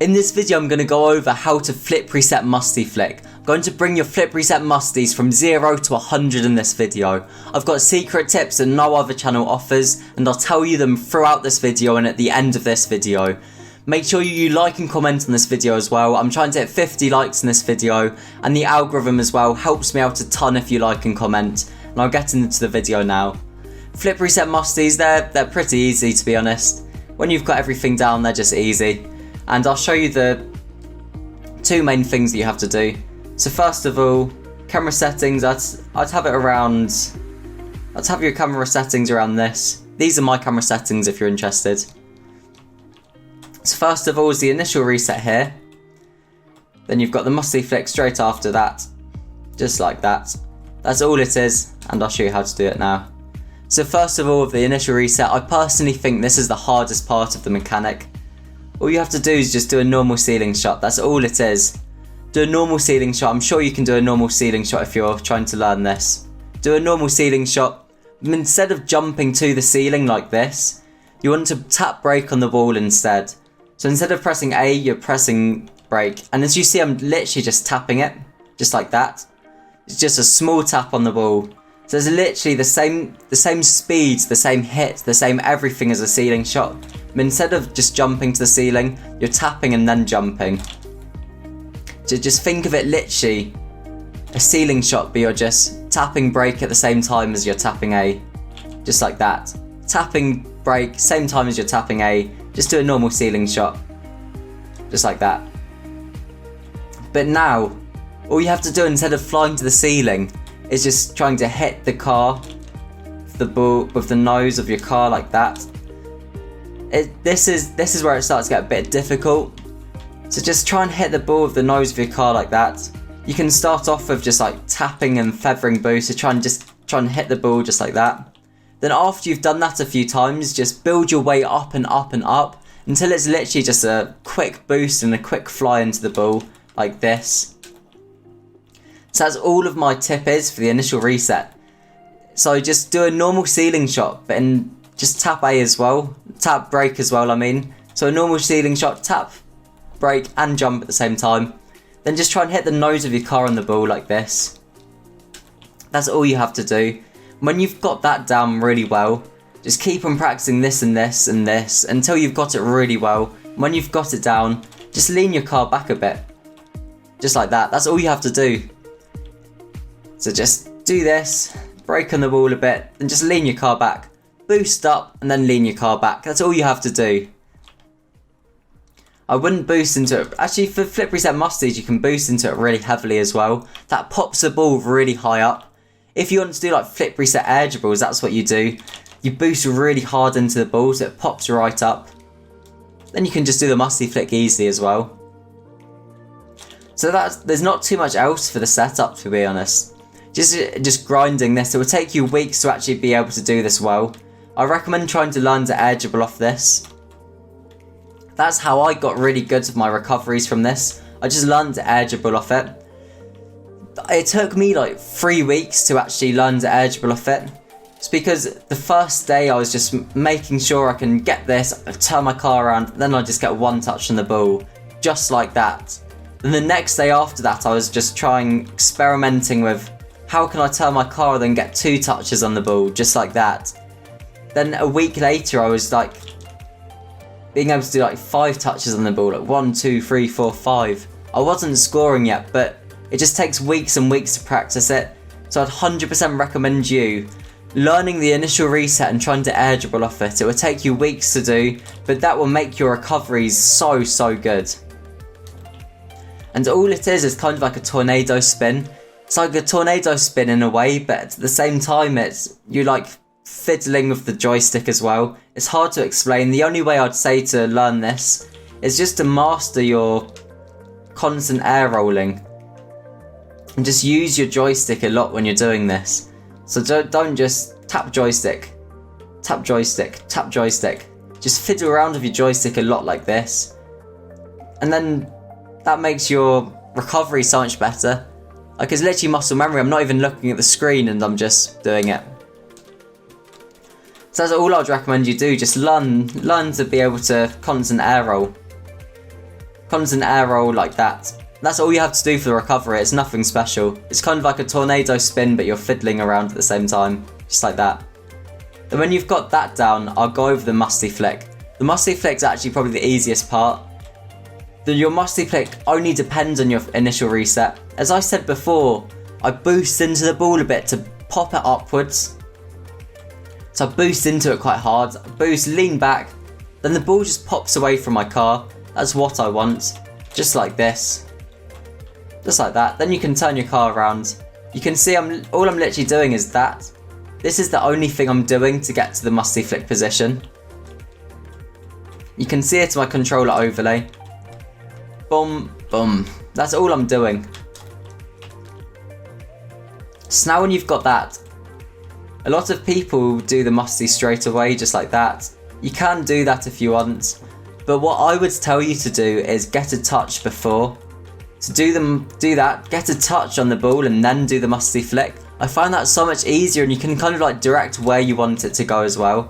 In this video I'm going to go over how to flip reset Musty Flick. I'm going to bring your flip reset musties from 0 to 100 in this video. I've got secret tips that no other channel offers, and I'll tell you them throughout this video and at the end of this video. Make sure you like and comment on this video as well. I'm trying to hit 50 likes in this video, and the algorithm as well helps me out a ton if you like and comment. And I'll get into the video now. Flip reset musties, they're pretty easy to be honest. When you've got everything down, they're just easy. And I'll show you the two main things that you have to do. So first of all, camera settings, I'd have it around, I'd have your camera settings around this. These are my camera settings if you're interested. So first of all is the initial reset here. Then you've got the Musty Flick straight after that. Just like that. That's all it is, and I'll show you how to do it now. So first of all, with the initial reset, I personally think this is the hardest part of the mechanic. All you have to do is just do a normal ceiling shot, that's all it is. Do a normal ceiling shot, I'm sure you can do a normal ceiling shot if you're trying to learn this. Do a normal ceiling shot, instead of jumping to the ceiling like this, you want to tap brake on the wall instead. So instead of pressing A, you're pressing brake, and as you see I'm literally just tapping it, just like that. It's just a small tap on the wall. So it's literally the same speeds, the same hit, the same everything as a ceiling shot. But instead of just jumping to the ceiling, you're tapping and then jumping. So just think of it literally a ceiling shot, but you're just tapping brake at the same time as you're tapping A. Just like that. Tapping brake, same time as you're tapping A. Just do a normal ceiling shot. Just like that. But now, all you have to do instead of flying to the ceiling is just trying to hit the car, with the nose of your car like that. This is where it starts to get a bit difficult. So just try and hit the ball with the nose of your car like that. You can start off with just like tapping and feathering boost, so try and hit the ball just like that. Then after you've done that a few times, just build your way up and up and up until it's literally just a quick boost and a quick fly into the ball like this. So that's all of my tip is for the initial reset. So just do a normal ceiling shot, but just tap A as well. Tap brake as well, I mean. So a normal ceiling shot, tap, brake and jump at the same time. Then just try and hit the nose of your car on the ball like this. That's all you have to do. When you've got that down really well, just keep on practicing this and this and this until you've got it really well. When you've got it down, just lean your car back a bit. Just like that, that's all you have to do. So just do this, brake on the wall a bit, and just lean your car back. Boost up, and then lean your car back. That's all you have to do. I wouldn't boost into it. Actually, for flip reset musties, you can boost into it really heavily as well. That pops the ball really high up. If you want to do like flip reset air dribbles, that's what you do. You boost really hard into the ball, so it pops right up. Then you can just do the Musty Flick easily as well. So there's not too much else for the setup, to be honest. Just grinding this, it will take you weeks to actually be able to do this well. I recommend trying to learn to air dribble off this. That's how I got really good with my recoveries from this. I just learned to air dribble off it. It took me like 3 weeks to actually learn to air dribble off it. It's because the first day I was just making sure I can get this, I turn my car around, then I just get one touch on the ball. Just like that. Then the next day after that I was just experimenting with how can I turn my car and then get 2 touches on the ball, just like that. Then a week later I was like being able to do like 5 touches on the ball, like 1, 2, 3, 4, 5. I wasn't scoring yet, but it just takes weeks and weeks to practice it. So I'd 100% recommend you learning the initial reset and trying to air dribble off it. It will take you weeks to do, but that will make your recoveries so good. And all it is kind of like a tornado spin. It's like a tornado spin in a way, but at the same time you're like fiddling with the joystick as well. It's hard to explain. The only way I'd say to learn this is just to master your constant air rolling. And just use your joystick a lot when you're doing this. So don't just tap joystick, tap joystick, tap joystick. Just fiddle around with your joystick a lot like this. And then that makes your recovery so much better. Like it's literally muscle memory. I'm not even looking at the screen and I'm just doing it. So that's all I'd recommend you do. Just learn to be able to constant air roll. constant air roll like that. That's all you have to do for the recovery, it's nothing special. It's kind of like a tornado spin, but you're fiddling around at the same time, just like that. Then when you've got that down, I'll go over the Musty Flick. The Musty Flick's actually probably the easiest part. Your Musty Flick only depends on your initial reset. As I said before, I boost into the ball a bit to pop it upwards. So I boost into it quite hard, boost, lean back, then the ball just pops away from my car. That's what I want, just like this. Just like that. Then you can turn your car around. You can see all I'm literally doing is that. This is the only thing I'm doing to get to the Musty Flick position. You can see it's my controller overlay. Boom, boom. That's all I'm doing. So now when you've got that, a lot of people do the Musty straight away just like that. You can do that if you want, but what I would tell you to do is get a touch before. To do that, get a touch on the ball and then do the Musty Flick. I find that so much easier, and you can kind of like direct where you want it to go as well.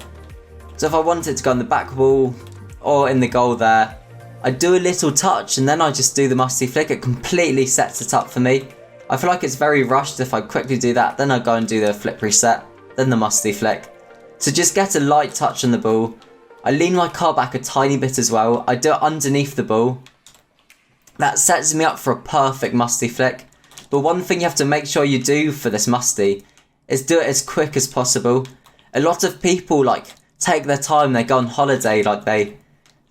So if I want it to go on the back wall or in the goal there, I do a little touch and then I just do the Musty Flick. It completely sets it up for me. I feel like it's very rushed if I quickly do that, then I go and do the flip reset, then the Musty Flick. So just get a light touch on the ball. I lean my car back a tiny bit as well. I do it underneath the ball. That sets me up for a perfect Musty Flick. But one thing you have to make sure you do for this Musty is do it as quick as possible. A lot of people like take their time, they go on holiday, like they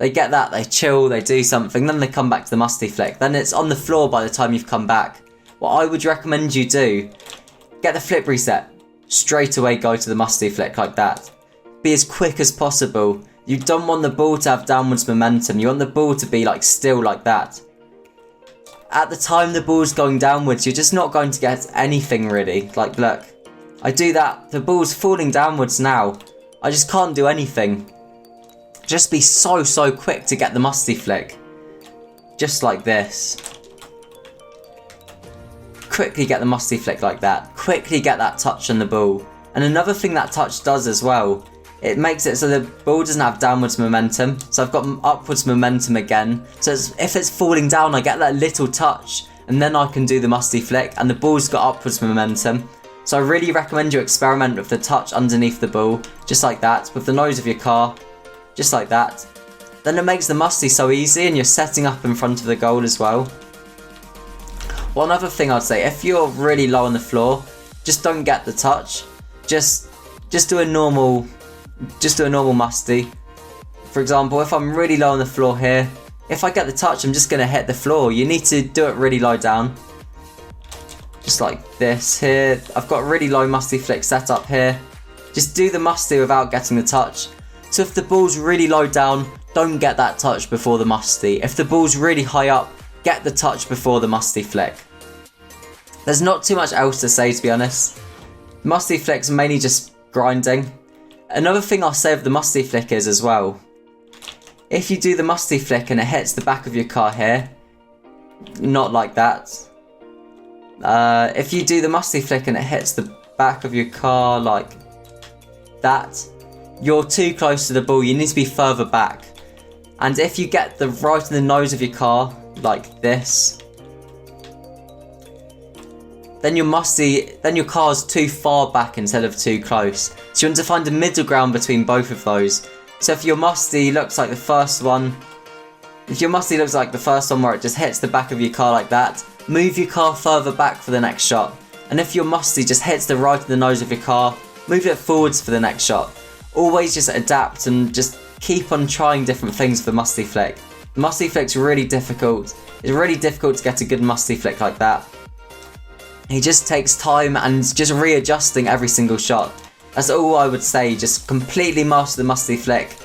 get that, they chill, they do something, then they come back to the Musty Flick. Then it's on the floor by the time you've come back. What I would recommend you do, get the flip reset, straight away go to the Musty Flick like that. Be as quick as possible. You don't want the ball to have downwards momentum, you want the ball to be like still like that. At the time the ball's going downwards, you're just not going to get anything really. Like look, I do that, the ball's falling downwards now. I just can't do anything. Just be so quick to get the Musty Flick. Just like this. Quickly get the Musty Flick like that. Quickly get that touch on the ball. And another thing that touch does as well, it makes it so the ball doesn't have downwards momentum. So I've got upwards momentum again. So if it's falling down, I get that little touch. And then I can do the Musty Flick. And the ball's got upwards momentum. So I really recommend you experiment with the touch underneath the ball. Just like that. With the nose of your car. Just like that. Then it makes the Musty so easy. And you're setting up in front of the goal as well. One other thing I'd say. If you're really low on the floor, just don't get the touch. Just do a normal Musty. For example, if I'm really low on the floor here, if I get the touch, I'm just going to hit the floor. You need to do it really low down. Just like this here. I've got a really low Musty Flick set up here. Just do the Musty without getting the touch. So if the ball's really low down, don't get that touch before the Musty. If the ball's really high up, get the touch before the Musty Flick. There's not too much else to say, to be honest. Musty Flick's mainly just grinding. Another thing I'll say of the Musty Flick is as well, if you do the Musty Flick and it hits the back of your car here, not like that. If you do the Musty Flick and it hits the back of your car like that, you're too close to the ball, you need to be further back. And if you get the right in the nose of your car, like this, then your car's too far back instead of too close. So you want to find a middle ground between both of those. So if your Musty looks like the first one, where it just hits the back of your car like that, move your car further back for the next shot. And if your Musty just hits the right of the nose of your car, move it forwards for the next shot. Always just adapt and just keep on trying different things for Musty Flick. The Musty Flick's really difficult. It's really difficult to get a good Musty Flick like that. It just takes time and just readjusting every single shot. That's all I would say, just completely master the Musty Flick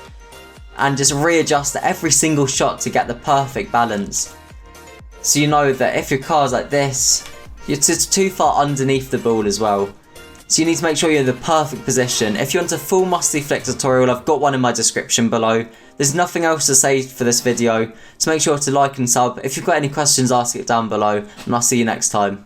and just readjust every single shot to get the perfect balance. So you know that if your car's like this, you're too far underneath the ball as well. So you need to make sure you're in the perfect position. If you want a full Musty Flick tutorial, I've got one in my description below. There's nothing else to say for this video, so make sure to like and sub. If you've got any questions, ask it down below, and I'll see you next time.